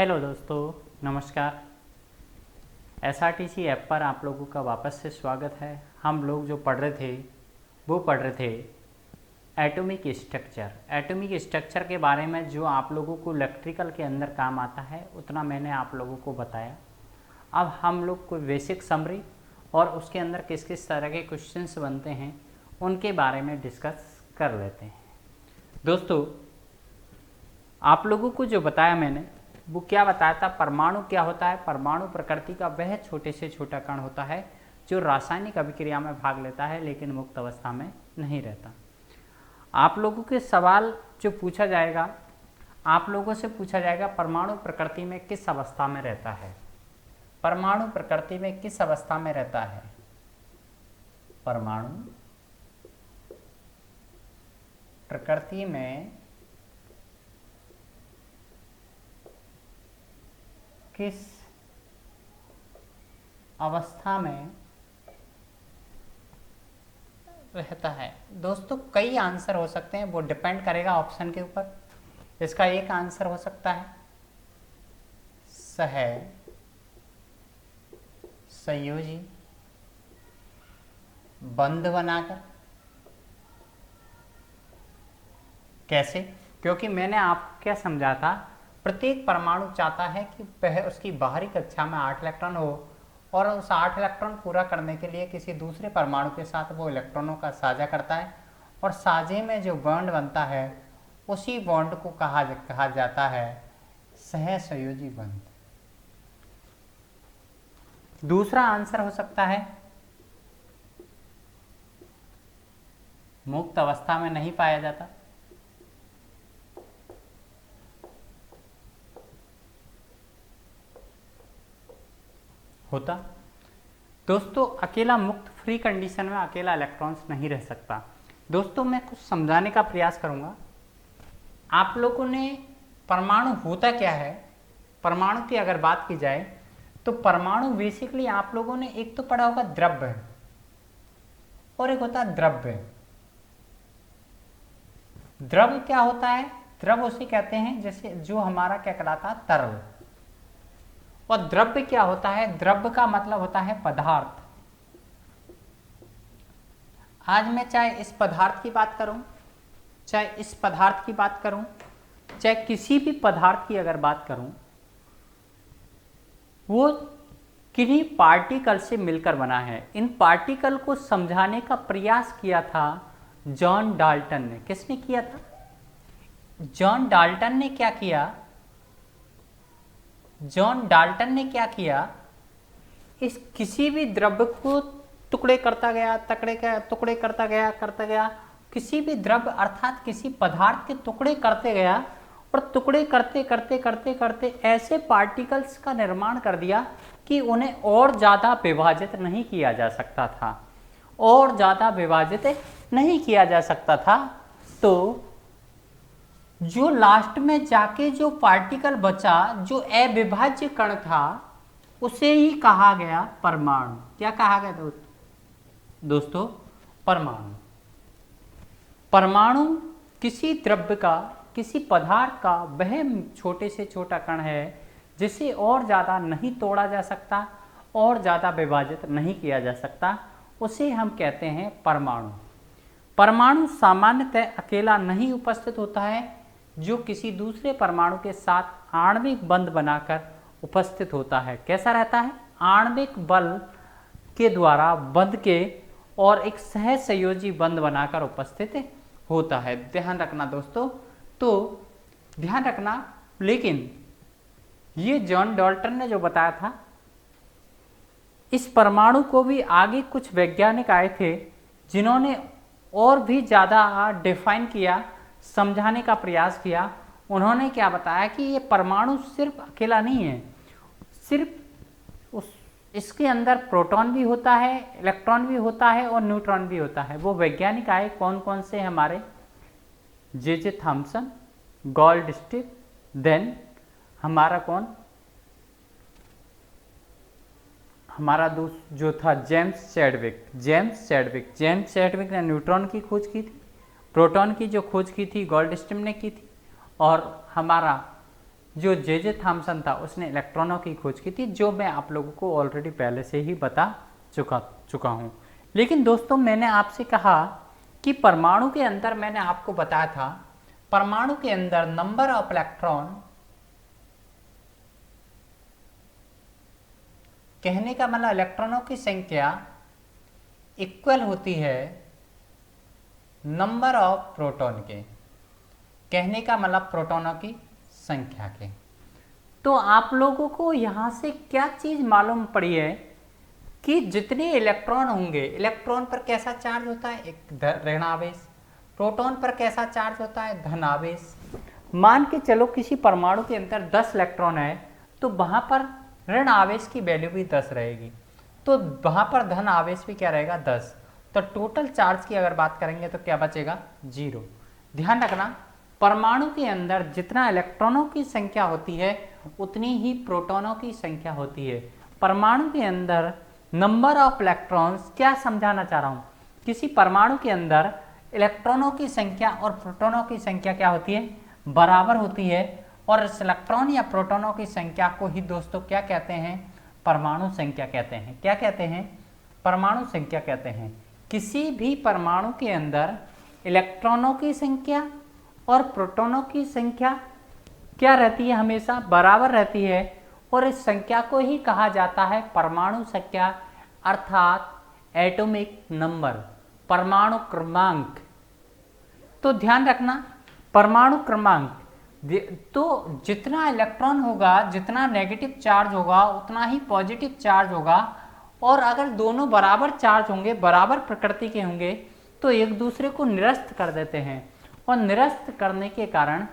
Hello दोस्तों, नमस्कार। SRTC app पर आप लोगों का वापस से स्वागत है। हम लोग जो पढ़ रहे थे वो पढ़ रहे थे एटॉमिक स्ट्रक्चर। एटॉमिक स्ट्रक्चर के बारे में जो आप लोगों को इलेक्ट्रिकल के अंदर काम आता है उतना मैंने आप लोगों को बताया। अब हम लोग कोई बेसिक समरी और उसके अंदर किस किस तरह के क्वेश्चंस बनते हैं उनके बारे में डिस्कस कर लेते हैं। दोस्तों, आप लोगों को जो बताया मैंने वो क्या बताया था, परमाणु क्या होता है। परमाणु प्रकृति का वह छोटे से छोटा कण होता है जो रासायनिक अभिक्रिया में भाग लेता है लेकिन मुक्त अवस्था में नहीं रहता। आप लोगों के सवाल जो पूछा जाएगा, आप लोगों से पूछा जाएगा परमाणु प्रकृति में किस अवस्था में रहता है। परमाणु प्रकृति में किस अवस्था में रहता है। परमाणु प्रकृति में किस अवस्था में रहता है। दोस्तों, कई आंसर हो सकते हैं, वो डिपेंड करेगा ऑप्शन के ऊपर। इसका एक आंसर हो सकता है सहसंयोजी बंध बनाकर। कैसे? क्योंकि मैंने आपको क्या समझा था, प्रत्येक परमाणु चाहता है कि वह उसकी बाहरी कक्षा में 8 इलेक्ट्रॉन हो और उस 8 इलेक्ट्रॉन पूरा करने के लिए किसी दूसरे परमाणु के साथ वो इलेक्ट्रॉनों का साझा करता है और साझे में जो बॉन्ड बनता है उसी बॉन्ड को कहा जाता है सहसंयोजी बंध। दूसरा आंसर हो सकता है मुक्त अवस्था में नहीं पाया जाता। होता। दोस्तों, अकेला मुक्त फ्री कंडीशन में अकेला इलेक्ट्रॉन्स नहीं रह सकता। दोस्तों, मैं कुछ समझाने का प्रयास करूंगा। आप लोगों ने परमाणु होता क्या है, परमाणु की अगर बात की जाए तो परमाणु बेसिकली आप लोगों ने एक तो पढ़ा होगा द्रव्य और एक होता है द्रव्य। द्रव्य क्या होता है? द्रव्य उसे कहते हैं जैसे जो हमारा क्या कहलाता है, तरल। और द्रव्य क्या होता है? द्रव्य का मतलब होता है पदार्थ। आज मैं चाहे इस पदार्थ की बात करूं, चाहे इस पदार्थ की बात करूं, चाहे किसी भी पदार्थ की अगर बात करूं, वो किन्हीं पार्टिकल से मिलकर बना है। इन पार्टिकल को समझाने का प्रयास किया था जॉन डाल्टन ने। किसने किया था? जॉन डाल्टन ने क्या किया? जॉन डाल्टन ने क्या किया, इस किसी भी द्रव्य को टुकड़े करता गया, टुकड़े करता गया, किसी भी द्रव्य अर्थात किसी पदार्थ के टुकड़े करते गया और टुकड़े करते ऐसे पार्टिकल्स का निर्माण कर दिया कि उन्हें और ज़्यादा विभाजित नहीं किया जा सकता था, और ज़्यादा विभाजित नहीं किया जा सकता था। तो जो लास्ट में जाके जो पार्टिकल बचा, जो अविभाज्य कण था, उसे ही कहा गया परमाणु। क्या कहा गया दोस्तों? परमाणु। परमाणु किसी द्रव्य का, किसी पदार्थ का वह छोटे से छोटा कण है जिसे और ज़्यादा नहीं तोड़ा जा सकता और ज़्यादा विभाजित नहीं किया जा सकता, उसे हम कहते हैं परमाणु। परमाणु सामान्यतः अकेला नहीं उपस्थित होता है, जो किसी दूसरे परमाणु के साथ आणविक बंध बनाकर उपस्थित होता है। कैसा रहता है? आणविक बल के द्वारा बंध के और एक सहसंयोजी बंध बनाकर उपस्थित होता है। ध्यान रखना दोस्तों, तो ध्यान रखना। लेकिन ये जॉन डाल्टन ने जो बताया था, इस परमाणु को भी आगे कुछ वैज्ञानिक आए थे जिन्होंने और भी ज़्यादा डिफाइन किया, समझाने का प्रयास किया। उन्होंने क्या बताया कि ये परमाणु सिर्फ अकेला नहीं है, सिर्फ इसके अंदर प्रोटॉन भी होता है, इलेक्ट्रॉन भी होता है और न्यूट्रॉन भी होता है। वो वैज्ञानिक आए कौन कौन से? हमारे जे थॉमसन, गोल्डस्टिन, देन हमारा कौन, हमारा दोस्त जो था जेम्स चैडविक ने न्यूट्रॉन की खोज की थी। प्रोटॉन की जो खोज की थी गोल्डस्टिन ने की थी। और हमारा जो जे थॉमसन था उसने इलेक्ट्रॉनों की खोज की थी, जो मैं आप लोगों को ऑलरेडी पहले से ही बता चुका हूँ। लेकिन दोस्तों मैंने आपसे कहा कि परमाणु के अंदर, मैंने आपको बताया था परमाणु के अंदर नंबर ऑफ इलेक्ट्रॉन, कहने का मतलब इलेक्ट्रॉनों की संख्या इक्वल होती है नंबर ऑफ प्रोटॉन के, कहने का मतलब प्रोटॉनों की संख्या के। तो आप लोगों को यहाँ से क्या चीज़ मालूम पड़ी है कि जितने इलेक्ट्रॉन होंगे, इलेक्ट्रॉन पर कैसा चार्ज होता है, एक ऋण आवेश, प्रोटॉन पर कैसा चार्ज होता है, धन आवेश। मान के चलो किसी परमाणु के अंदर 10 इलेक्ट्रॉन है तो वहाँ पर ऋण आवेश की वैल्यू भी 10 रहेगी, तो वहाँ पर धन आवेश भी क्या रहेगा, 10। तो टोटल चार्ज की अगर बात करेंगे तो क्या बचेगा, 0। ध्यान रखना, परमाणु के अंदर जितना इलेक्ट्रॉनों की संख्या होती है उतनी ही प्रोटॉनों की संख्या होती है। परमाणु के अंदर नंबर ऑफ इलेक्ट्रॉन्स, क्या समझाना चाह रहा हूँ, किसी परमाणु के अंदर इलेक्ट्रॉनों की संख्या और प्रोटॉनों की संख्या क्या होती है, बराबर होती है। और इस इलेक्ट्रॉन या प्रोटॉनों की संख्या को ही दोस्तों क्या कहते हैं, परमाणु संख्या कहते हैं। क्या कहते हैं, परमाणु संख्या कहते हैं। किसी भी परमाणु के अंदर इलेक्ट्रॉनों की संख्या और प्रोटॉनों की संख्या क्या रहती है, हमेशा बराबर रहती है, और इस संख्या को ही कहा जाता है परमाणु संख्या, अर्थात एटॉमिक नंबर, परमाणु क्रमांक। तो ध्यान रखना, परमाणु क्रमांक, तो जितना इलेक्ट्रॉन होगा, जितना नेगेटिव चार्ज होगा उतना ही पॉजिटिव चार्ज होगा, और अगर दोनों बराबर चार्ज होंगे, बराबर प्रकृति के होंगे, तो एक दूसरे को निरस्त कर देते हैं, और निरस्त करने के कारण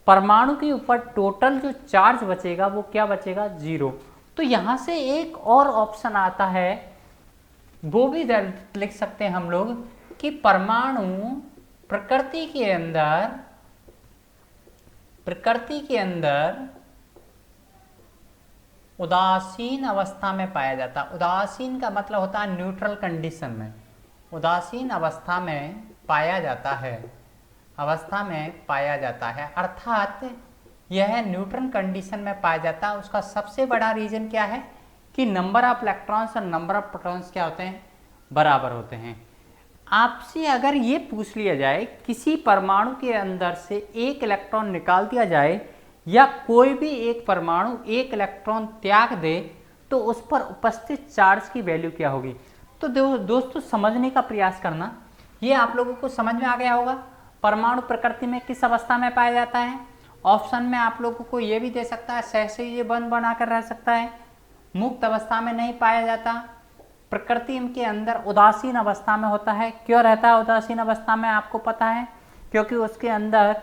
परमाणु के ऊपर टोटल जो चार्ज बचेगा वो क्या बचेगा, 0। तो यहाँ से एक और ऑप्शन आता है, वो भी लिख सकते हैं हम लोग कि परमाणु प्रकृति के अंदर उदासीन अवस्था में पाया जाता है। उदासीन का मतलब होता है न्यूट्रल कंडीशन में, उदासीन अवस्था में पाया जाता है, अवस्था में पाया जाता है, अर्थात यह न्यूट्रल कंडीशन में पाया जाता है। उसका सबसे बड़ा रीजन क्या है कि नंबर ऑफ इलेक्ट्रॉन्स और नंबर ऑफ प्रोटॉन्स क्या होते हैं, बराबर होते हैं। आपसे अगर ये पूछ लिया जाए किसी परमाणु के अंदर से एक इलेक्ट्रॉन निकाल दिया जाए या कोई भी एक परमाणु एक इलेक्ट्रॉन त्याग दे तो उस पर उपस्थित चार्ज की वैल्यू क्या होगी। तो दोस्तों समझने का प्रयास करना, ये आप लोगों को समझ में आ गया होगा परमाणु प्रकृति में किस अवस्था में पाया जाता है। ऑप्शन में आप लोगों को ये भी दे सकता है, सहसंयोजी बंध बनाकर रह सकता है, मुक्त अवस्था में नहीं पाया जाता, प्रकृति के अंदर उदासीन अवस्था में होता है। क्यों रहता है उदासीन अवस्था में, आपको पता है, क्योंकि उसके अंदर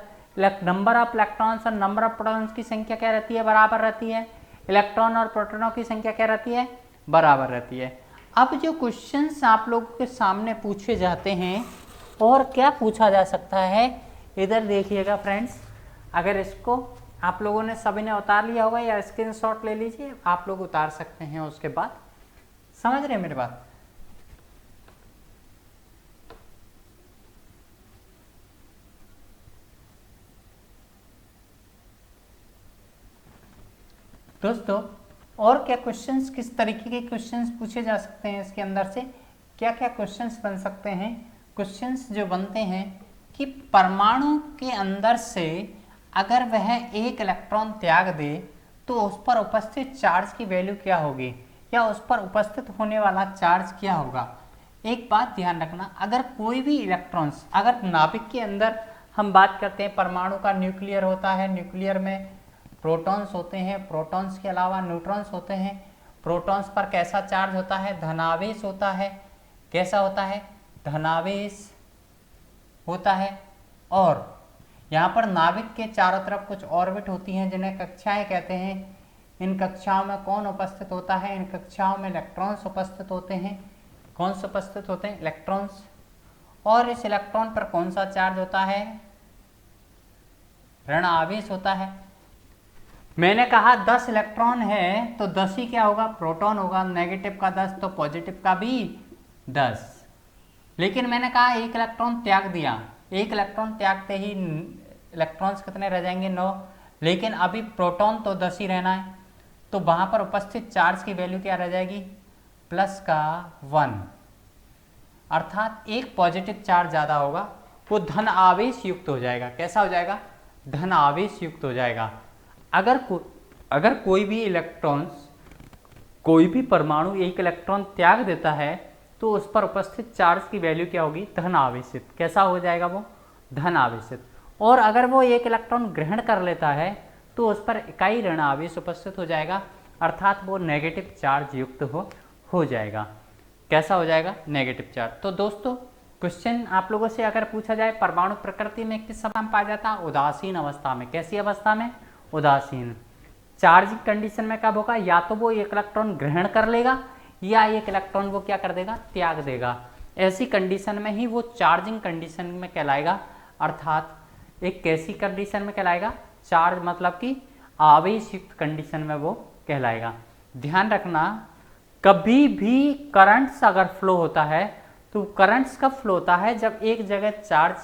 नंबर ऑफ इलेक्ट्रॉन्स और नंबर ऑफ प्रोटॉन्स की संख्या क्या रहती है, बराबर रहती है। इलेक्ट्रॉन और प्रोटॉनों की संख्या क्या रहती है, बराबर रहती है। अब जो क्वेश्चंस आप लोगों के सामने पूछे जाते हैं, और क्या पूछा जा सकता है, इधर देखिएगा फ्रेंड्स, अगर इसको आप लोगों ने सभी ने उतार लिया होगा या स्क्रीनशॉट ले लीजिए, आप लोग उतार सकते हैं, उसके बाद समझ रहे हैं मेरी बात। दोस्तों और क्या क्वेश्चंस, किस तरीके के क्वेश्चंस पूछे जा सकते हैं इसके अंदर से, क्या क्या क्वेश्चंस बन सकते हैं। क्वेश्चंस जो बनते हैं कि परमाणु के अंदर से अगर वह एक इलेक्ट्रॉन त्याग दे तो उस पर उपस्थित चार्ज की वैल्यू क्या होगी, या उस पर उपस्थित होने वाला चार्ज क्या होगा। एक बात ध्यान रखना, अगर कोई भी इलेक्ट्रॉन्स, अगर नाभिक के अंदर हम बात करते हैं, परमाणु का न्यूक्लियर होता है, न्यूक्लियर में प्रोटॉन्स होते हैं, प्रोटॉन्स के अलावा न्यूट्रॉन्स होते हैं। प्रोटॉन्स पर कैसा चार्ज होता है, धनावेश होता है। कैसा होता है, धनावेश होता है। और यहाँ पर नाभिक के चारों तरफ कुछ ऑर्बिट होती हैं जिन्हें कक्षाएं कहते हैं। इन कक्षाओं में कौन उपस्थित होता है, इन कक्षाओं में इलेक्ट्रॉन्स उपस्थित होते हैं। कौन से उपस्थित होते हैं, इलेक्ट्रॉन्स। और इस इलेक्ट्रॉन पर कौन सा चार्ज होता है, ऋण आवेश होता है। मैंने कहा 10 इलेक्ट्रॉन है तो 10 ही क्या होगा, प्रोटॉन होगा। नेगेटिव का 10 तो पॉजिटिव का भी 10। लेकिन मैंने कहा एक इलेक्ट्रॉन त्याग दिया, एक इलेक्ट्रॉन त्यागते ही इलेक्ट्रॉन्स कितने रह जाएंगे, 9। लेकिन अभी प्रोटॉन तो 10 ही रहना है, तो वहाँ पर उपस्थित चार्ज की वैल्यू क्या रह जाएगी, प्लस का 1, अर्थात एक पॉजिटिव चार्ज ज़्यादा होगा, वो धन आवेश युक्त हो जाएगा। कैसा हो जाएगा, धन आवेश युक्त हो जाएगा। अगर कोई भी इलेक्ट्रॉन्स, कोई भी परमाणु एक इलेक्ट्रॉन त्याग देता है तो उस पर उपस्थित चार्ज की वैल्यू क्या होगी, धन आवेशित। कैसा हो जाएगा वो, धन आवेशित। और अगर वो एक इलेक्ट्रॉन ग्रहण कर लेता है तो उस पर इकाई ऋण आवेश उपस्थित हो जाएगा, अर्थात वो नेगेटिव चार्ज युक्त हो जाएगा। कैसा हो जाएगा, नेगेटिव चार्ज। तो दोस्तों क्वेश्चन आप लोगों से अगर पूछा जाए परमाणु प्रकृति में किस अवस्था में पाया जाता है, उदासीन अवस्था में। कैसी अवस्था में, उदासीन। चार्जिंग कंडीशन में कब होगा, या तो वो एक इलेक्ट्रॉन ग्रहण कर लेगा या एक इलेक्ट्रॉन वो क्या कर देगा, त्याग देगा। ऐसी कंडीशन में ही वो चार्जिंग कंडीशन में कहलाएगा, अर्थात एक कैसी कंडीशन में कहलाएगा, चार्ज मतलब कि आवेश युक्त कंडीशन में वो कहलाएगा। ध्यान रखना, कभी भी करंट्स अगर फ्लो होता है तो करंट्स कब फ्लो होता है, जब एक जगह चार्ज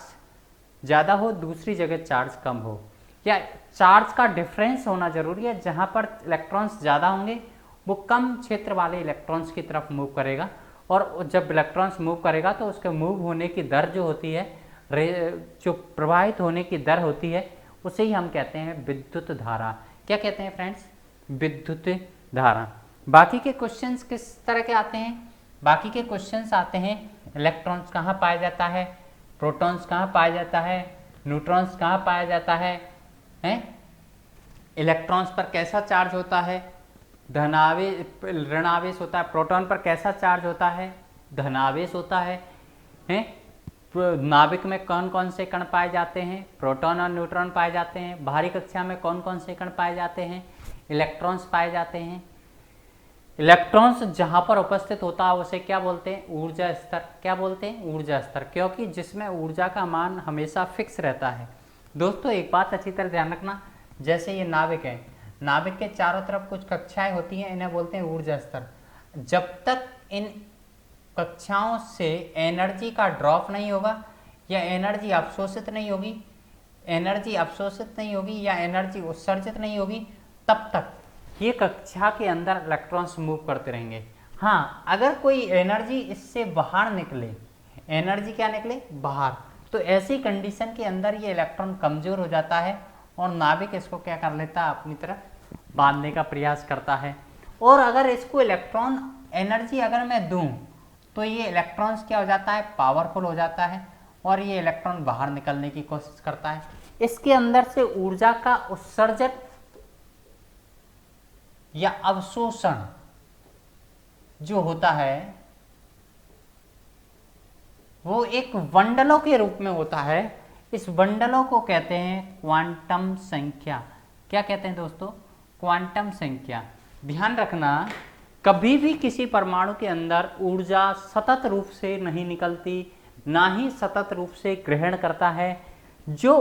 ज़्यादा हो, दूसरी जगह चार्ज कम हो, या चार्ज का डिफरेंस होना जरूरी है। जहाँ पर इलेक्ट्रॉन्स ज़्यादा होंगे वो कम क्षेत्र वाले इलेक्ट्रॉन्स की तरफ मूव करेगा, और जब इलेक्ट्रॉन्स मूव करेगा तो उसके मूव होने की दर जो होती है, जो प्रवाहित होने की दर होती है, उसे ही हम कहते हैं विद्युत धारा। क्या कहते हैं फ्रेंड्स, विद्युत धारा। बाकी के क्वेश्चंस किस तरह के आते हैं, बाकी के क्वेश्चंस आते हैं इलेक्ट्रॉन्स कहाँ पाया जाता है, प्रोटॉन्स कहाँ पाया जाता है, न्यूट्रॉन्स कहाँ पाया जाता है, इलेक्ट्रॉन्स पर कैसा चार्ज होता है, धनावेश ऋणावेश होता है, प्रोटॉन पर कैसा चार्ज होता है, धनावेश होता है, नाभिक में कौन कौन से कण पाए जाते हैं, प्रोटॉन और न्यूट्रॉन पाए जाते हैं, बाहरी कक्षा में कौन कौन से कण पाए जाते हैं, इलेक्ट्रॉन्स पाए जाते हैं। इलेक्ट्रॉन्स जहां पर उपस्थित होता है उसे क्या बोलते हैं, ऊर्जा स्तर। क्या बोलते हैं, ऊर्जा स्तर, क्योंकि जिसमें ऊर्जा का मान हमेशा फिक्स रहता है। दोस्तों एक बात अच्छी तरह ध्यान रखना, जैसे ये नाभिक है, नाभिक के चारों तरफ कुछ कक्षाएं होती हैं, इन्हें बोलते हैं ऊर्जा स्तर। जब तक इन कक्षाओं से एनर्जी का ड्रॉप नहीं होगा या एनर्जी अवशोषित नहीं होगी, या एनर्जी उत्सर्जित नहीं होगी, तब तक ये कक्षा के अंदर इलेक्ट्रॉन्स मूव करते रहेंगे। हाँ, अगर कोई एनर्जी इससे बाहर निकले, एनर्जी क्या निकले, बाहर, तो ऐसी कंडीशन के अंदर ये इलेक्ट्रॉन कमजोर हो जाता है और नाभिक इसको क्या कर लेता है, अपनी तरफ बांधने का प्रयास करता है। और अगर इसको इलेक्ट्रॉन एनर्जी अगर मैं दूं तो ये इलेक्ट्रॉन्स क्या हो जाता है, पावरफुल हो जाता है और ये इलेक्ट्रॉन बाहर निकलने की कोशिश करता है। इसके अंदर से ऊर्जा का उत्सर्जन या अवशोषण जो होता है वो एक बंडलों के रूप में होता है। इस बंडलों को कहते हैं क्वांटम संख्या। क्या कहते हैं दोस्तों, क्वांटम संख्या। ध्यान रखना, कभी भी किसी परमाणु के अंदर ऊर्जा सतत रूप से नहीं निकलती, ना ही सतत रूप से ग्रहण करता है। जो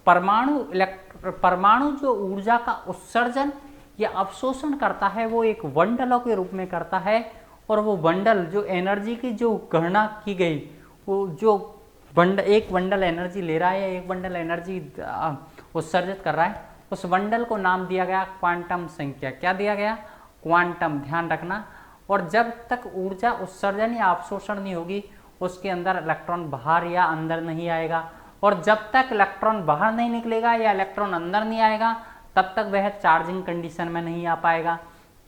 परमाणु जो ऊर्जा का उत्सर्जन या अवशोषण करता है वो एक बंडलों के रूप में करता है, और वो बंडल जो एनर्जी की जो गणना की गई, वो जो एक बंडल एनर्जी ले रहा है या एक बंडल एनर्जी उत्सर्जित कर रहा है, उस बंडल को नाम दिया गया क्वांटम संख्या। क्या दिया गया, क्वांटम। ध्यान रखना, और जब तक ऊर्जा उत्सर्जन या अवशोषण नहीं होगी उसके अंदर इलेक्ट्रॉन बाहर या अंदर नहीं आएगा, और जब तक इलेक्ट्रॉन बाहर नहीं निकलेगा या इलेक्ट्रॉन अंदर नहीं आएगा तब तक वह चार्जिंग कंडीशन में नहीं आ पाएगा।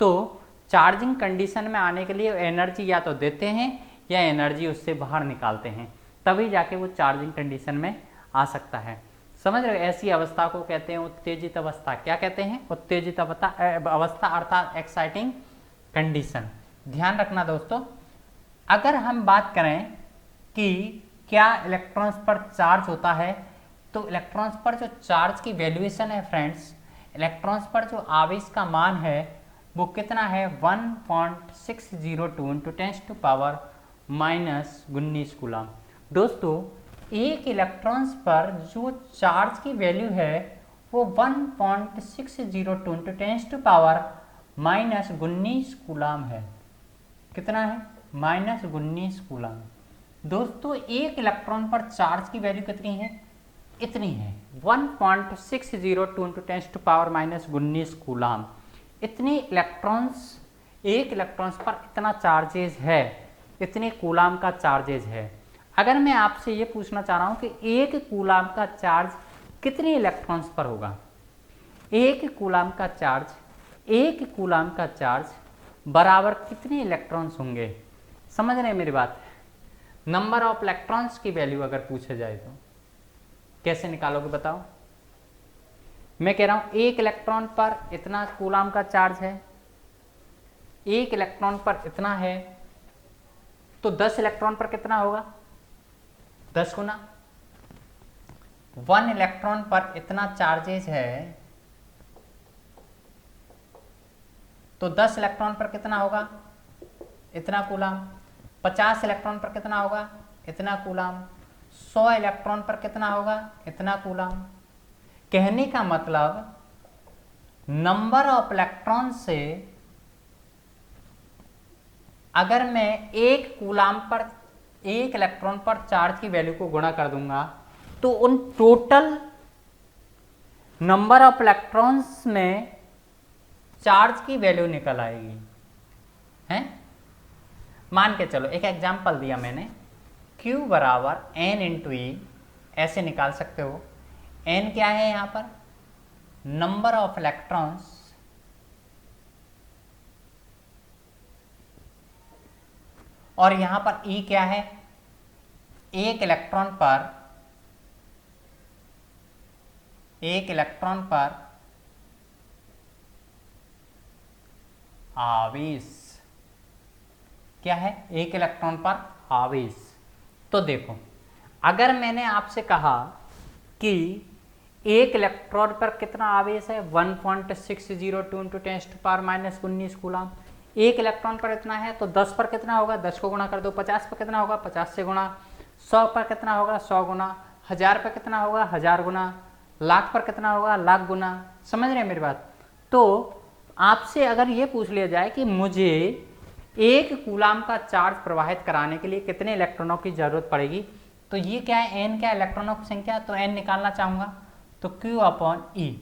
तो चार्जिंग कंडीशन में आने के लिए एनर्जी या तो देते हैं या एनर्जी उससे बाहर निकालते हैं, तभी जाके वो चार्जिंग कंडीशन में आ सकता है। समझ रहे हो, ऐसी अवस्था को कहते हैं उत्तेजित अवस्था। क्या कहते हैं, उत्तेजित अवस्था अर्थात एक्साइटिंग कंडीशन। ध्यान रखना दोस्तों, अगर हम बात करें कि क्या इलेक्ट्रॉन्स पर चार्ज होता है, तो इलेक्ट्रॉन्स पर जो चार्ज की वैल्यूएशन है फ्रेंड्स, इलेक्ट्रॉन्स पर जो आवेश का मान है वो कितना है, 1.602 इंटू 10⁻⁻⁻⁰ कूलम। दोस्तों एक इलेक्ट्रॉन्स पर जो चार्ज की वैल्यू है वो 1.602 इंटू 10⁻⁻⁻⁰ कूलम है। कितना है, -19 कूलम। दोस्तों एक इलेक्ट्रॉन पर चार्ज की वैल्यू कितनी है, इतनी है 1.602 × 10⁻⁻19 कूलाम। इतनी इलेक्ट्रॉन्स, एक इलेक्ट्रॉन्स पर इतना चार्जेज है, इतने कूलाम का चार्जेज है। अगर मैं आपसे ये पूछना चाह रहा हूँ कि एक कूलाम का चार्ज कितने इलेक्ट्रॉन्स पर होगा, एक कूलाम का चार्ज बराबर कितने इलेक्ट्रॉन्स होंगे, समझ रहे हैं मेरी बात। नंबर ऑफ इलेक्ट्रॉन्स की वैल्यू अगर पूछा जाए तो कैसे निकालोगे बताओ। मैं कह रहा हूं एक इलेक्ट्रॉन पर इतना कूलाम का चार्ज है, एक इलेक्ट्रॉन पर इतना है, तो 10 इलेक्ट्रॉन पर कितना होगा, 10 गुना। 1 इलेक्ट्रॉन पर इतना चार्जेज है तो 10 इलेक्ट्रॉन पर कितना होगा, इतना कूलाम। 50 इलेक्ट्रॉन पर कितना होगा, इतना कूलाम। 100 इलेक्ट्रॉन पर कितना होगा, इतना कूलाम। कहने का मतलब नंबर ऑफ इलेक्ट्रॉन से अगर मैं एक कूलाम पर, एक इलेक्ट्रॉन पर चार्ज की वैल्यू को गुणा कर दूंगा तो उन टोटल नंबर ऑफ इलेक्ट्रॉन्स में चार्ज की वैल्यू निकल आएगी, हैं। मान के चलो एक एग्जांपल दिया मैंने, Q बराबर N इंटू ई, ऐसे निकाल सकते हो। N क्या है यहां पर, नंबर ऑफ इलेक्ट्रॉन्स, और यहां पर E क्या है, एक इलेक्ट्रॉन पर आवेश, क्या है, एक इलेक्ट्रॉन पर आवेश। तो देखो अगर मैंने आपसे कहा कि एक इलेक्ट्रॉन पर कितना आवेश है, 1.602 × 10⁻⁻19 कूलाम। एक इलेक्ट्रॉन पर इतना है तो 10 पर कितना होगा, 10 को गुणा कर दो। 50 पर कितना होगा, 50 से गुणा। 100 पर कितना होगा, 100 गुना। 1000 पर कितना होगा, 1000 गुना। लाख पर कितना होगा, लाख गुना। समझ रहे हैं मेरी बात। तो आपसे अगर ये पूछ लिया जाए कि मुझे एक कूलाम का चार्ज प्रवाहित कराने के लिए कितने इलेक्ट्रॉनों की जरूरत पड़ेगी, तो ये क्या है, n क्या है, इलेक्ट्रॉनों की संख्या, तो n निकालना चाहूंगा तो Q/E,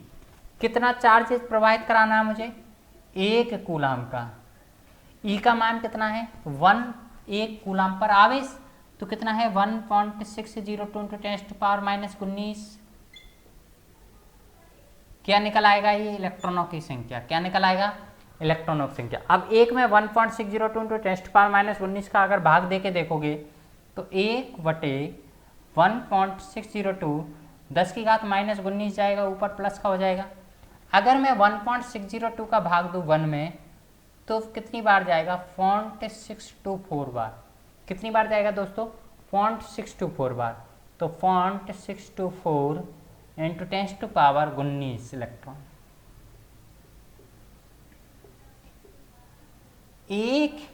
कितना चार्ज प्रवाहित कराना है मुझे, एक कूलाम का। E का मान कितना है, 1, एक कूलाम पर आवेश, तो कितना है 1.602 × 10⁻⁻19। क्या निकल आएगा, ये इलेक्ट्रॉनों की संख्या, क्या निकल आएगा, इलेक्ट्रॉनों की संख्या। अब एक में 1.602 × 10⁻⁻19 का अगर भाग देके देखोगे तो 1/1.602, 10 की घात -19 जाएगा, ऊपर प्लस का हो जाएगा। अगर मैं 1.602 का भाग दूं 1 में तो कितनी बार जाएगा, 0.624 बार। कितनी बार जाएगा दोस्तों, 0.624 बार। तो 0.624 × 10⁻19 इलेक्ट्रॉन। एक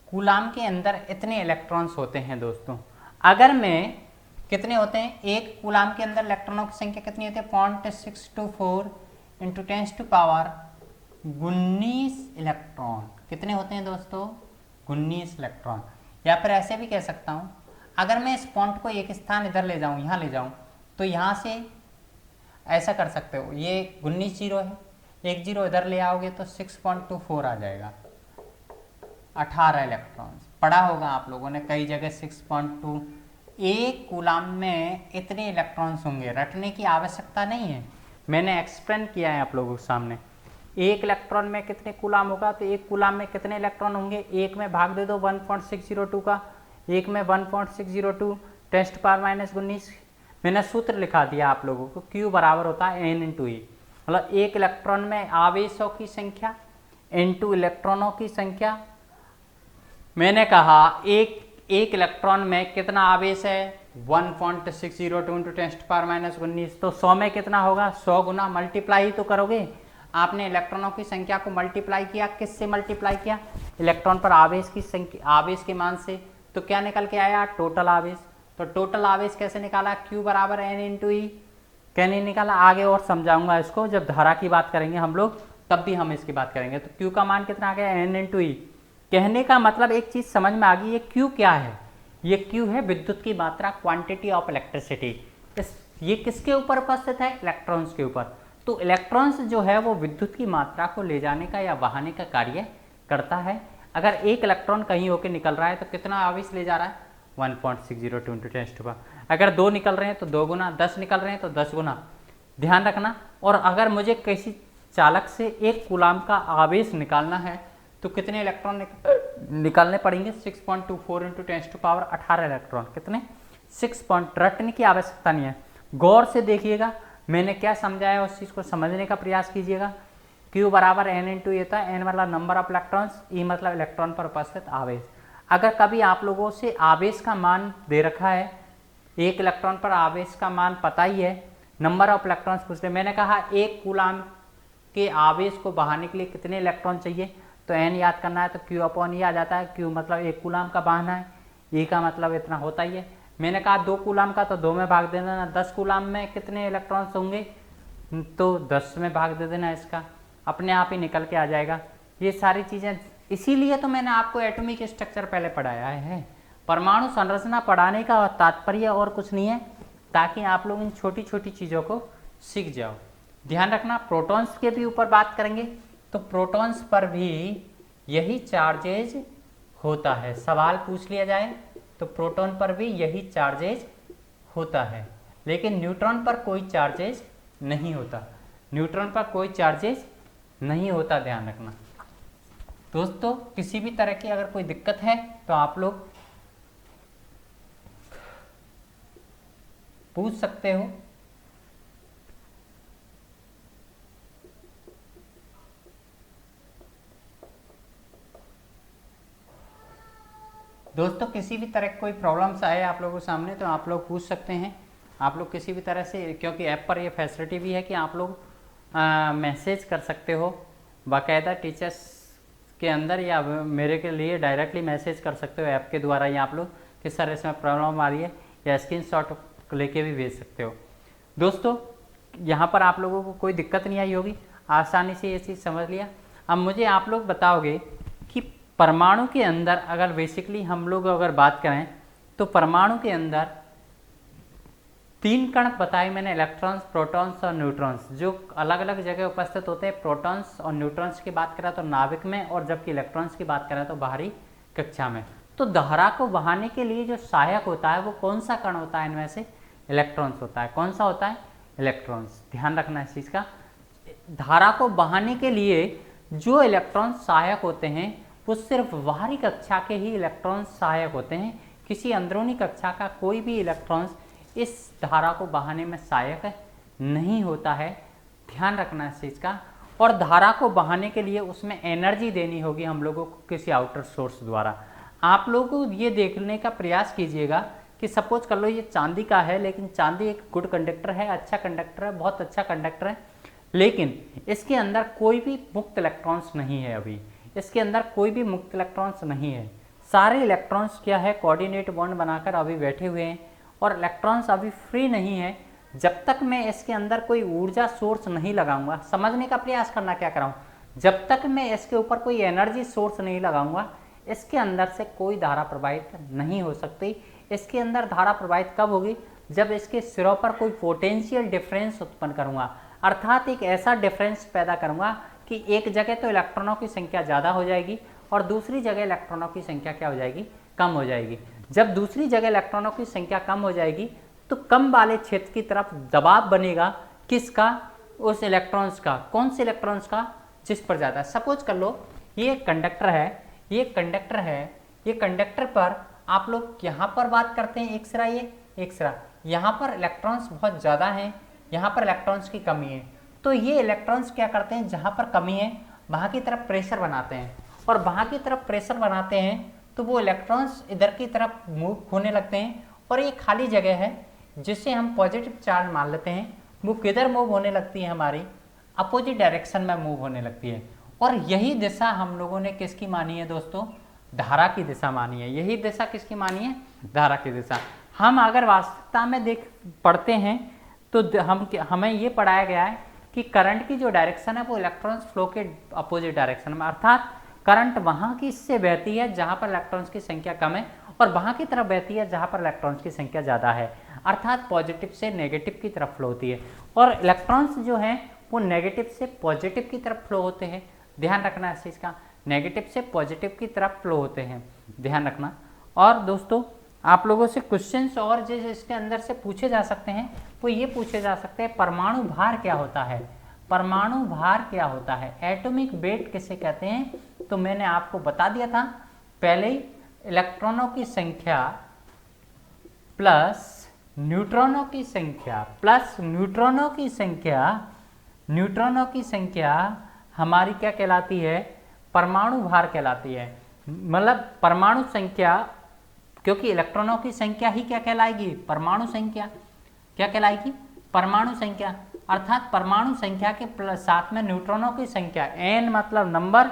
कूलाम के अंदर इतने इलेक्ट्रॉन्स होते हैं दोस्तों। अगर मैं, कितने होते हैं, एक कूलाम के अंदर इलेक्ट्रॉनों की संख्या कितनी होती है, 0.624 × 10⁻19 इलेक्ट्रॉन। कितने होते हैं दोस्तों, 19 इलेक्ट्रॉन। या फिर ऐसे भी कह सकता हूं, अगर मैं इस पॉइंट को एक स्थान इधर ले जाऊं, यहां ले जाऊं, तो यहां से ऐसा कर सकते हो, ये 19 जीरो है, एक जीरो इधर ले आओगे तो 6.24 आ जाएगा, 18 इलेक्ट्रॉन्स। पढ़ा होगा आप लोगों ने कई जगह 6.2। एक कूलाम में इतने इलेक्ट्रॉन्स होंगे, रटने की आवश्यकता नहीं है, मैंने एक्सप्लेन किया है आप लोगों के सामने। एक इलेक्ट्रॉन में कितने कूलाम होगा, तो एक कूलाम में कितने इलेक्ट्रॉन होंगे, एक में भाग दे दो 1.602 का, एक में 1.602 10⁻⁻19। मैंने सूत्र लिखा दिया आप लोगों को, Q बराबर होता है N × E, मतलब एक इलेक्ट्रॉन में आवेशों की संख्या इनटू इलेक्ट्रॉनों की संख्या। मैंने कहा एक इलेक्ट्रॉन में कितना आवेश है, 1.602 × 10⁻⁻19, तो 100 में कितना होगा, 100 गुना। मल्टीप्लाई ही तो करोगे, आपने इलेक्ट्रॉनों की संख्या को मल्टीप्लाई किया, किससे मल्टीप्लाई किया, इलेक्ट्रॉन पर आवेश की संख्या, आवेश के मान से। तो क्या निकल के आया, टोटल आवेश। तो टोटल आवेश कैसे निकाला, Q बराबर N × E। क्या नहीं निकाला, आगे और समझाऊंगा इसको, जब धारा की बात करेंगे हम लोग तब भी हम इसकी बात करेंगे। तो Q का मान कितना आ गया, N × E। कहने का मतलब एक चीज समझ में आ गई, ये Q क्या है, ये Q है विद्युत की मात्रा, क्वांटिटी ऑफ इलेक्ट्रिसिटी। इस ये किसके ऊपर उपस्थित है? इलेक्ट्रॉन्स के ऊपर। तो इलेक्ट्रॉन्स जो है वो विद्युत की मात्रा को ले जाने का या बहाने का कार्य करता है। अगर एक इलेक्ट्रॉन कहीं होकर निकल रहा है तो कितना आवेश ले जा रहा है? 1.602 × 10⁻⁴। अगर 2 निकल रहे हैं तो 2 गुना, 10 निकल रहे हैं तो 10 गुना, ध्यान रखना। और अगर मुझे किसी चालक से 1 कूलाम का आवेश निकालना है तो कितने इलेक्ट्रॉन निकालने पड़ेंगे? 6.24 × 10⁻18 इलेक्ट्रॉन। कितने? 6 रटने की आवश्यकता नहीं है। गौर से देखिएगा मैंने क्या समझाया, उस चीज़ को समझने का प्रयास कीजिएगा। Q बराबर N × E था। N मतलब नंबर ऑफ इलेक्ट्रॉन्स, E मतलब इलेक्ट्रॉन पर उपस्थित आवेश। अगर कभी आप लोगों से आवेश का मान दे रखा है, 1 इलेक्ट्रॉन पर आवेश का मान पता ही है, नंबर ऑफ इलेक्ट्रॉन्स पूछ रहे, मैंने कहा 1 कूलाम के आवेश को बहाने के लिए कितने इलेक्ट्रॉन चाहिए, तो N याद करना है तो Q/E आ जाता है। Q मतलब 1 कूलाम का बहाना है, E का मतलब इतना होता ही है। मैंने कहा 2 कूलाम का तो 2 में भाग दे देना, 10 कूलाम में कितने इलेक्ट्रॉन्स होंगे तो 10 में भाग दे देना, इसका अपने आप ही निकल के आ जाएगा। ये सारी चीज़ें, इसीलिए तो मैंने आपको एटॉमिक स्ट्रक्चर पहले पढ़ाया है। परमाणु संरचना पढ़ाने का तात्पर्य और कुछ नहीं है, ताकि आप लोग इन छोटी छोटी चीज़ों को सीख जाओ। ध्यान रखना, प्रोटॉन्स के भी ऊपर बात करेंगे तो प्रोटॉन्स पर भी यही चार्जेज होता है। सवाल पूछ लिया जाए तो प्रोटॉन पर भी यही चार्जेज होता है, लेकिन न्यूट्रॉन पर कोई चार्जेज नहीं होता। न्यूट्रॉन पर कोई चार्जेज नहीं होता, ध्यान रखना दोस्तों। किसी भी तरह की अगर कोई दिक्कत है तो आप लोग पूछ सकते हो। दोस्तों किसी भी तरह की कोई प्रॉब्लम्स आए आप लोगों के सामने तो आप लोग पूछ सकते हैं। आप लोग किसी भी तरह से, क्योंकि ऐप पर ये फैसिलिटी भी है कि आप लोग मैसेज कर सकते हो बाकायदा टीचर्स के अंदर, या मेरे के लिए डायरेक्टली मैसेज कर सकते हो ऐप के द्वारा, या आप लोग किस तरह से प्रॉब्लम आ रही है या स्क्रीनशॉट लेके भी भेज सकते हो। दोस्तों यहाँ पर आप लोगों को कोई दिक्कत नहीं आई होगी, आसानी से ये चीज़ समझ लिया। अब मुझे आप लोग बताओगे कि परमाणु के अंदर अगर बेसिकली हम लोग अगर बात करें तो परमाणु के अंदर 3 कण बताए मैंने, इलेक्ट्रॉन्स, प्रोटॉन्स और न्यूट्रॉन्स, जो अलग अलग जगह उपस्थित होते हैं। प्रोटॉन्स और न्यूट्रॉन्स की बात करें तो नाभिक में, और जबकि इलेक्ट्रॉन्स की बात करें तो बाहरी कक्षा में। तो धारा को बहाने के लिए जो सहायक होता है वो कौन सा कण होता है? इनमें से इलेक्ट्रॉन्स होता है। कौन सा होता है? इलेक्ट्रॉन्स। ध्यान रखना इस चीज़ का। धारा को बहाने के लिए जो इलेक्ट्रॉन सहायक होते हैं वो सिर्फ बाहरी कक्षा के ही इलेक्ट्रॉन सहायक होते हैं। किसी अंदरूनी कक्षा का कोई भी इलेक्ट्रॉन्स इस धारा को बहाने में सहायक नहीं होता है। ध्यान रखना इस चीज़ का। और धारा को बहाने के लिए उसमें एनर्जी देनी होगी हम लोगों को किसी आउटर सोर्स द्वारा। आप लोगों को ये देखने का प्रयास कीजिएगा कि सपोज कर लो ये चांदी का है, लेकिन चांदी एक गुड कंडक्टर है, अच्छा कंडक्टर है, बहुत अच्छा कंडक्टर है, लेकिन इसके अंदर कोई भी मुक्त इलेक्ट्रॉन्स नहीं है। अभी इसके अंदर कोई भी मुक्त इलेक्ट्रॉन्स नहीं है। सारे इलेक्ट्रॉन्स क्या है, कोऑर्डिनेट बॉन्ड बनाकर अभी बैठे हुए हैं, और इलेक्ट्रॉन्स अभी फ्री नहीं है। जब तक मैं इसके अंदर कोई ऊर्जा सोर्स नहीं लगाऊंगा, समझने का प्रयास करना क्या कर रहा हूँ, जब तक मैं इसके ऊपर कोई एनर्जी सोर्स नहीं लगाऊंगा इसके अंदर से कोई धारा प्रवाहित नहीं हो सकती। इसके अंदर धारा प्रवाहित कब होगी? जब इसके सिरों पर कोई पोटेंशियल डिफरेंस उत्पन्न करूंगा, अर्थात एक ऐसा डिफरेंस पैदा करूंगा कि एक जगह तो इलेक्ट्रॉनों की संख्या ज़्यादा हो जाएगी और दूसरी जगह इलेक्ट्रॉनों की संख्या क्या हो जाएगी? कम हो जाएगी। जब दूसरी जगह इलेक्ट्रॉनों की संख्या कम हो जाएगी तो कम वाले क्षेत्र की तरफ दबाव बनेगा। किसका? उस इलेक्ट्रॉन्स का। कौन से इलेक्ट्रॉन्स का? जिस पर ज़्यादा। सपोज कर लो ये कंडक्टर है, ये कंडक्टर है, ये कंडक्टर पर आप लोग यहाँ पर बात करते हैं एक सिरा, ये एक सिरा, यहाँ पर इलेक्ट्रॉन्स बहुत ज़्यादा हैं, यहाँ पर इलेक्ट्रॉन्स की कमी है। तो ये इलेक्ट्रॉन्स क्या करते हैं, जहाँ पर कमी है वहाँ की तरफ प्रेशर बनाते हैं, और वहाँ की तरफ प्रेशर बनाते हैं तो वो इलेक्ट्रॉन्स इधर की तरफ मूव होने लगते हैं, और ये खाली जगह है जिसे हम पॉजिटिव चार्ज मान लेते हैं, वो किधर मूव होने लगती है? हमारी अपोजिट डायरेक्शन में मूव होने लगती है। और यही दिशा हम लोगों ने किसकी मानी है दोस्तों? धारा की दिशा मानी है। यही दिशा किसकी मानी है? धारा की दिशा। हम अगर वास्तविकता में पढ़ते हैं तो हमें ये पढ़ाया गया है कि करंट की जो डायरेक्शन है वो इलेक्ट्रॉन्स फ्लो के अपोजिट डायरेक्शन में, अर्थात करंट वहाँ की इससे बहती है जहाँ पर इलेक्ट्रॉन्स की संख्या कम है, और वहाँ की तरफ बहती है जहाँ पर इलेक्ट्रॉन्स की संख्या ज़्यादा है, अर्थात पॉजिटिव से नेगेटिव की तरफ फ्लो होती है। और इलेक्ट्रॉन्स जो हैं वो नेगेटिव से पॉजिटिव की तरफ फ्लो होते हैं, ध्यान रखना इस चीज़ का, नेगेटिव से पॉजिटिव की तरफ फ्लो होते हैं, ध्यान रखना। और दोस्तों आप लोगों से क्वेश्चंस और जो इसके अंदर से पूछे जा सकते हैं वो ये पूछे जा सकते हैं, परमाणु भार क्या होता है, परमाणु भार क्या होता है, एटॉमिक वेट किसे कहते हैं। तो मैंने आपको बता दिया था पहले ही, इलेक्ट्रॉनों की संख्या प्लस न्यूट्रॉनों की संख्या प्लस न्यूट्रॉनों की संख्या, न्यूट्रॉनों की संख्या हमारी क्या कहलाती है, परमाणु भार कहलाती है। मतलब परमाणु संख्या, क्योंकि इलेक्ट्रॉनों की संख्या ही क्या कहलाएगी, परमाणु संख्या, क्या कहलाएगी, परमाणु संख्या। अर्थात परमाणु संख्या के साथ में न्यूट्रॉनों की संख्या, n मतलब नंबर,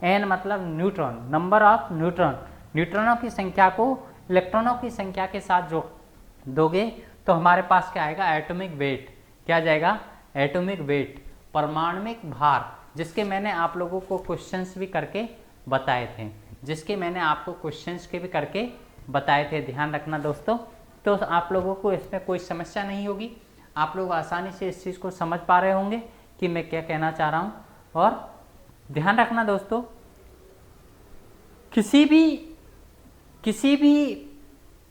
n मतलब न्यूट्रॉन, नंबर ऑफ न्यूट्रॉन, न्यूट्रॉनों की संख्या को इलेक्ट्रॉनों की संख्या के साथ जो दोगे तो हमारे पास क्या आएगा, एटॉमिक वेट, क्या आ जाएगा, एटॉमिक वेट, परमाणुक भार, जिसके मैंने आप लोगों को क्वेश्चंस भी करके बताए थे, जिसके मैंने आपको क्वेश्चंस के भी करके बताए थे, ध्यान रखना दोस्तों। तो आप लोगों को इसमें कोई समस्या नहीं होगी, आप लोग आसानी से इस चीज़ को समझ पा रहे होंगे कि मैं क्या कहना चाह रहा हूँ। और ध्यान रखना दोस्तों, किसी भी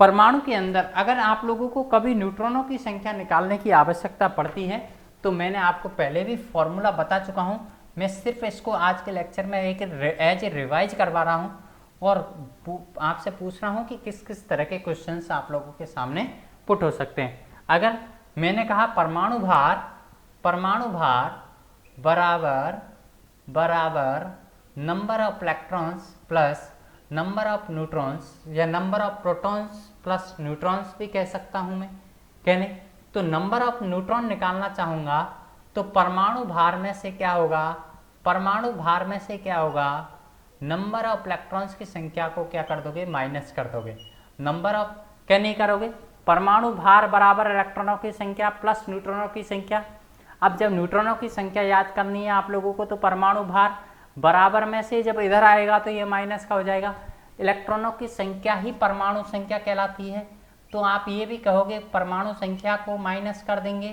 परमाणु के अंदर अगर आप लोगों को कभी न्यूट्रॉनों की संख्या निकालने की आवश्यकता पड़ती है तो मैंने आपको पहले भी फॉर्मूला बता चुका हूँ, मैं सिर्फ इसको आज के लेक्चर में एक एज ए रिवाइज करवा रहा हूँ और आपसे पूछ रहा हूँ कि किस किस तरह के क्वेश्चंस आप लोगों के सामने पुट हो सकते हैं। अगर मैंने कहा परमाणु भार बराबर number of electrons plus number of neutrons, या number of protons plus neutrons भी कह सकता हूं मैं, कहने तो नंबर ऑफ न्यूट्रॉन निकालना चाहूँगा तो परमाणु भार में से क्या होगा, परमाणु भार में से क्या होगा, नंबर ऑफ इलेक्ट्रॉन्स की संख्या को क्या कर दोगे, माइनस कर दोगे, नंबर ऑफ, क्या नहीं करोगे, परमाणु भार बराबर इलेक्ट्रॉनों की संख्या प्लस न्यूट्रॉनों की संख्या। अब जब न्यूट्रॉनों की संख्या याद करनी है आप लोगों को तो परमाणु भार बराबर में से जब इधर आएगा तो ये माइनस का हो जाएगा, इलेक्ट्रॉनों की संख्या ही परमाणु संख्या कहलाती है। तो आप ये भी कहोगे परमाणु संख्या को माइनस कर देंगे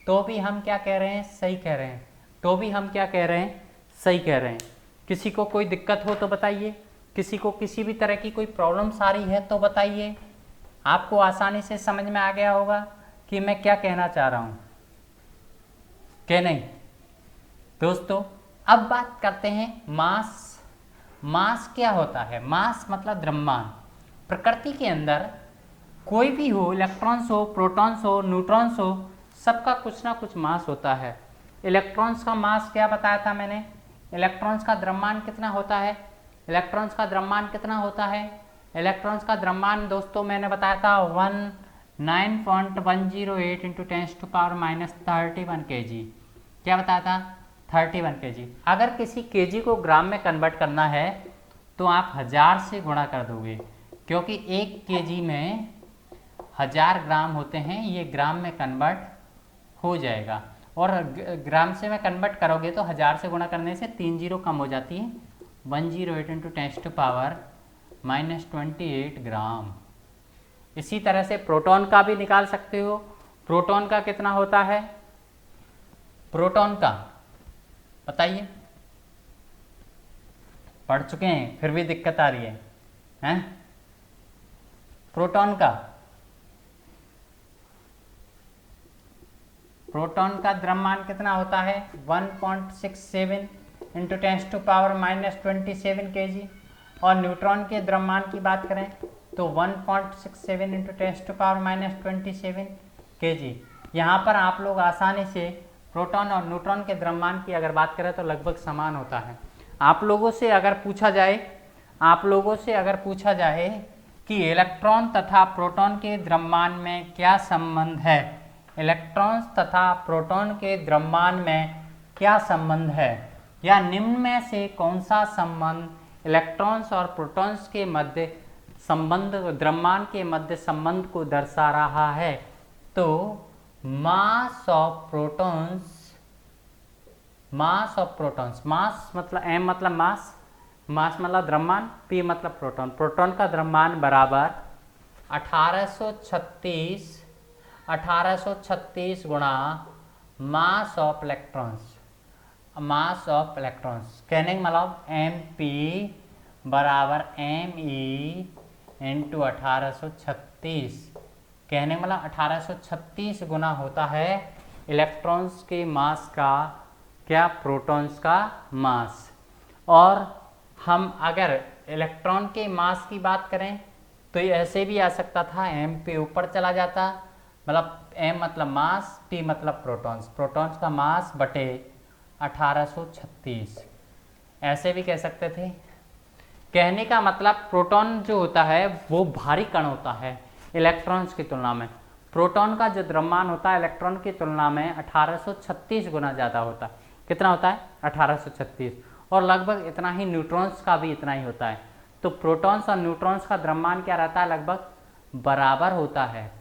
तो भी हम क्या कह रहे हैं, सही कह रहे हैं, तो भी हम क्या कह रहे हैं, सही कह रहे हैं। किसी को कोई दिक्कत हो तो बताइए, किसी को किसी भी तरह की कोई प्रॉब्लम्स आ रही है तो बताइए, आपको आसानी से समझ में आ गया होगा कि मैं क्या कहना चाह रहा हूँ, क्या नहीं दोस्तों। अब बात करते हैं मास। मास क्या होता है, मास मतलब द्रव्यमान। प्रकृति के अंदर कोई भी हो, इलेक्ट्रॉन्स हो, प्रोटॉन्स हो, न्यूट्रॉन्स हो, सबका कुछ ना कुछ मास होता है। इलेक्ट्रॉन्स का मास क्या बताया था मैंने, इलेक्ट्रॉन्स का द्रव्यमान कितना होता है, इलेक्ट्रॉन्स का द्रव्यमान कितना होता है, इलेक्ट्रॉन्स का द्रव्यमान दोस्तों मैंने बताया था 19.108 × 10⁻³ kg, क्या बताया था, 31 kg। अगर किसी kg को ग्राम में कन्वर्ट करना है तो आप 1000 से गुणा कर दोगे, क्योंकि 1 kg में 1000 ग्राम होते हैं, ये ग्राम में कन्वर्ट हो जाएगा। और ग्राम से में कन्वर्ट करोगे तो 1000 से गुणा करने से 3 जीरो कम हो जाती है, 108 × 10⁻28 ग्राम। इसी तरह से प्रोटॉन का भी निकाल सकते हो। प्रोटॉन का कितना होता है, प्रोटॉन का बताइए, पढ़ चुके हैं फिर भी दिक्कत आ रही है, हैं? प्रोटॉन का द्रव्यमान कितना होता है, 1.67 × 10⁻27 kg। और न्यूट्रॉन के द्रव्यमान की बात करें तो 1.67 × 10⁻27 kg। यहाँ पर आप लोग आसानी से प्रोटॉन और न्यूट्रॉन के द्रव्यमान की अगर बात करें तो लगभग समान होता है। आप लोगों से अगर पूछा जाए कि इलेक्ट्रॉन तथा प्रोटॉन के द्रव्यमान में क्या संबंध है, इलेक्ट्रॉन्स तथा प्रोटॉन के द्रव्यमान में क्या संबंध है, या निम्न में से कौन सा संबंध इलेक्ट्रॉन्स और प्रोटॉन्स के मध्य संबंध, द्रव्यमान के मध्य संबंध को दर्शा रहा है, तो मास ऑफ प्रोटॉन्स, मास मतलब m मतलब मास, मास मतलब द्रव्यमान, p मतलब प्रोटॉन। प्रोटॉन का द्रव्यमान बराबर 1836 गुणा mass of electrons. Mass of electrons कहने का मतलब mp बराबर me इंटू 1836। कहने का मतलब 1836 गुना होता है इलेक्ट्रॉन्स के मास का क्या, प्रोटॉन्स का मास। और हम अगर इलेक्ट्रॉन के मास की बात करें तो ये ऐसे भी आ सकता था, mp ऊपर चला जाता, मतलब m मतलब मास, p मतलब प्रोटॉन्स, प्रोटॉन्स का मास बटे 1836, ऐसे भी कह सकते थे। कहने का मतलब प्रोटॉन जो होता है वो भारी कण होता है इलेक्ट्रॉन्स की तुलना में। प्रोटॉन का जो द्रव्यमान होता है इलेक्ट्रॉन की तुलना में 1836 गुना ज़्यादा होता है। कितना होता है? 1836। और लगभग इतना ही न्यूट्रॉन्स का भी इतना ही होता है। तो प्रोटॉन्स और न्यूट्रॉन्स का द्रव्यमान क्या रहता है? लगभग बराबर होता है।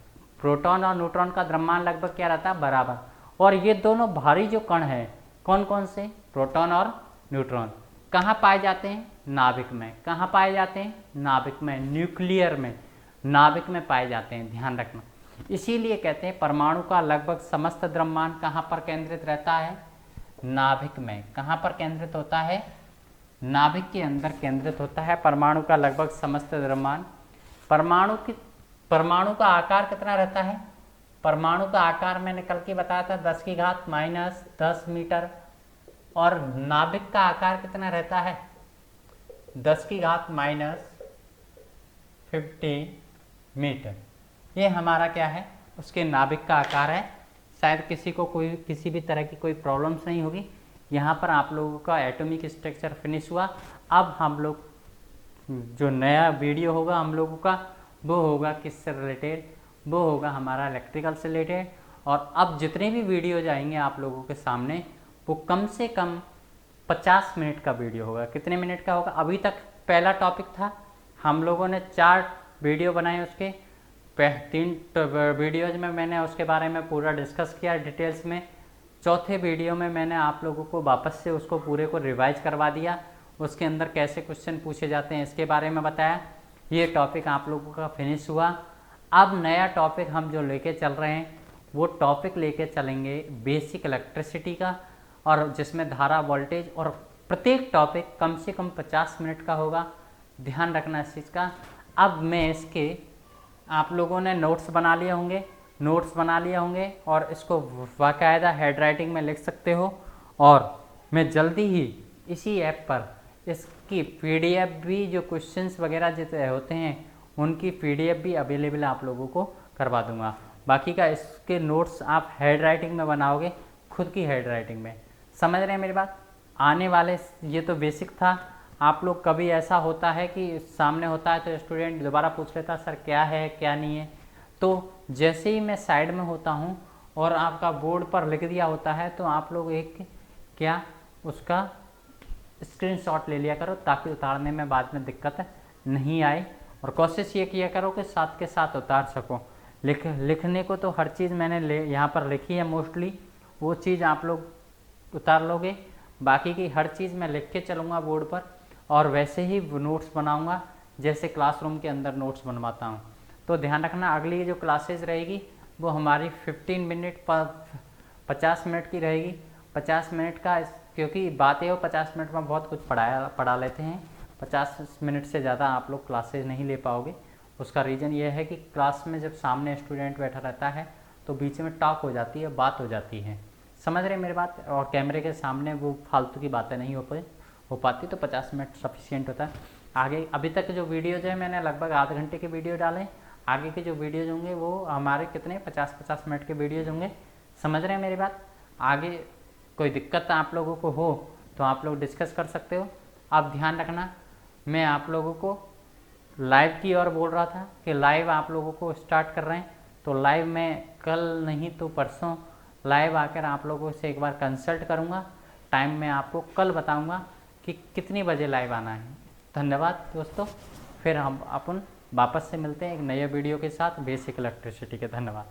प्रोटॉन और न्यूट्रॉन का द्रव्यमान लगभग क्या रहता है? बराबर। और ये दोनों भारी जो कण हैं, कौन कौन से? प्रोटॉन और न्यूट्रॉन। कहाँ पाए जाते हैं? नाभिक में। कहाँ पाए जाते हैं? नाभिक में, न्यूक्लियर में, नाभिक में पाए जाते हैं, ध्यान रखना। इसीलिए कहते हैं परमाणु का लगभग समस्त द्रव्यमान कहाँ पर केंद्रित रहता है? नाभिक में। कहाँ पर केंद्रित होता है? नाभिक के अंदर केंद्रित होता है परमाणु का लगभग समस्त द्रव्यमान। परमाणु का आकार कितना रहता है? परमाणु का आकार मैंने कल की बताया था 10⁻⁻10 मीटर। और नाभिक का आकार कितना रहता है? 10⁻⁻15 मीटर। ये हमारा क्या है? उसके नाभिक का आकार है। शायद किसी को किसी भी तरह की कोई प्रॉब्लम्स नहीं होगी। यहाँ पर आप लोगों का एटॉमिक स्ट्रक्चर फिनिश हुआ। अब हम लोग जो नया वीडियो होगा हम लोगों का वो होगा किससे रिलेटेड? वो होगा हमारा इलेक्ट्रिकल से रिलेटेड। और अब जितने भी वीडियो जाएंगे आप लोगों के सामने वो कम से कम 50 मिनट का वीडियो होगा। कितने मिनट का होगा? अभी तक पहला टॉपिक था, हम लोगों ने 4 वीडियो बनाए, उसके 3 वीडियोज में मैंने उसके बारे में पूरा डिस्कस किया डिटेल्स में। चौथे वीडियो में मैंने आप लोगों को वापस से उसको पूरे को रिवाइज करवा दिया, उसके अंदर कैसे क्वेश्चन पूछे जाते हैं इसके बारे में बताया। ये टॉपिक आप लोगों का फिनिश हुआ। अब नया टॉपिक हम जो लेके चल रहे हैं वो टॉपिक लेके चलेंगे बेसिक इलेक्ट्रिसिटी का, और जिसमें धारा, वोल्टेज, और प्रत्येक टॉपिक कम से कम 50 मिनट का होगा। ध्यान रखना इस चीज़ का। अब मैं इसके आप लोगों ने नोट्स बना लिए होंगे और इसको बाकायदा हैंड राइटिंग में लिख सकते हो। और मैं जल्दी ही इसी ऐप पर इसकी PDF भी, जो क्वेश्चंस वगैरह जितने होते हैं उनकी PDF भी अवेलेबल आप लोगों को करवा दूंगा। बाकी का इसके नोट्स आप हैंड राइटिंग में बनाओगे, खुद की हैंड राइटिंग में। समझ रहे हैं मेरी बात? आने वाले, ये तो बेसिक था। आप लोग कभी ऐसा होता है कि सामने होता है तो स्टूडेंट दोबारा पूछ लेता सर क्या है क्या नहीं है। तो जैसे ही मैं साइड में होता हूँ और आपका बोर्ड पर लिख दिया होता है तो आप लोग एक क्या उसका स्क्रीनशॉट ले लिया करो, ताकि उतारने में बाद में दिक्कत नहीं आए। और कोशिश ये किया करो कि साथ के साथ उतार सको। लिखने को तो हर चीज़ मैंने यहाँ पर लिखी है, मोस्टली वो चीज़ आप लोग उतार लोगे। बाकी की हर चीज़ मैं लिख के चलूँगा बोर्ड पर, और वैसे ही नोट्स बनाऊँगा जैसे क्लासरूम के अंदर नोट्स बनवाता हूँ। तो ध्यान रखना, अगली जो क्लासेज रहेगी वो हमारी 15 मिनट 50 मिनट की रहेगी। 50 मिनट का, क्योंकि बातें हो 50 मिनट में बहुत कुछ पढ़ा लेते हैं। 50 मिनट से ज़्यादा आप लोग क्लासेज नहीं ले पाओगे। उसका रीज़न ये है कि क्लास में जब सामने स्टूडेंट बैठा रहता है तो बीच में टॉक हो जाती है, बात हो जाती है। समझ रहे मेरी बात? और कैमरे के सामने वो फालतू की बातें नहीं हो पाती, तो 50 मिनट सफिशिएंट होता है। आगे अभी तक जो वीडियोज़ है मैंने लगभग आधे घंटे के वीडियो डाले। आगे के जो वीडियोज़ होंगे वो हमारे कितने 50-50 मिनट के वीडियोज़ होंगे। समझ रहे हैं मेरी बात? आगे कोई दिक्कत आप लोगों को हो तो आप लोग डिस्कस कर सकते हो। अब ध्यान रखना, मैं आप लोगों को लाइव की ओर बोल रहा था कि लाइव आप लोगों को स्टार्ट कर रहे हैं। तो लाइव में कल नहीं तो परसों लाइव आकर आप लोगों से एक बार कंसल्ट करूंगा। टाइम मैं आपको कल बताऊंगा कि कितनी बजे लाइव आना है। धन्यवाद दोस्तों, फिर हम अपन वापस से मिलते हैं एक नए वीडियो के साथ बेसिक इलेक्ट्रिसिटी के। धन्यवाद।